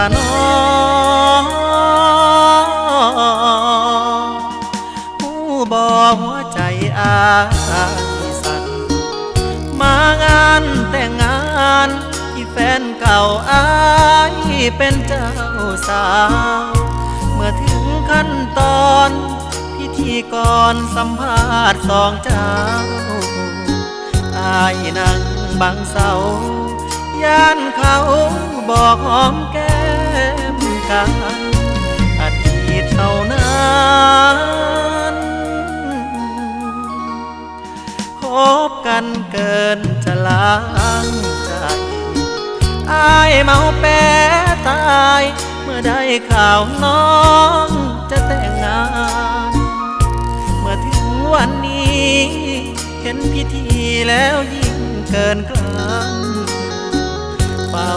ะนอผู้บ่หัวใจอายสั่นมางานแต่งงานที่แฟนเก่าอายเป็นเจ้าสาวเมื่อถึงขั้นตอนพิธีกรสัมภาษณ์สองเจ้าอายนั่งบังเสาย่านเขาบอกหอมแก้มกันอดีตเท่านั้นคบกันเกินจะล้างใจอายเมาแปรตายเมื่อได้ข่าวน้องจะแต่งงานเมื่อถึงวันนี้เห็นพิธีแล้วยิ่งเกินกลางเฝ้า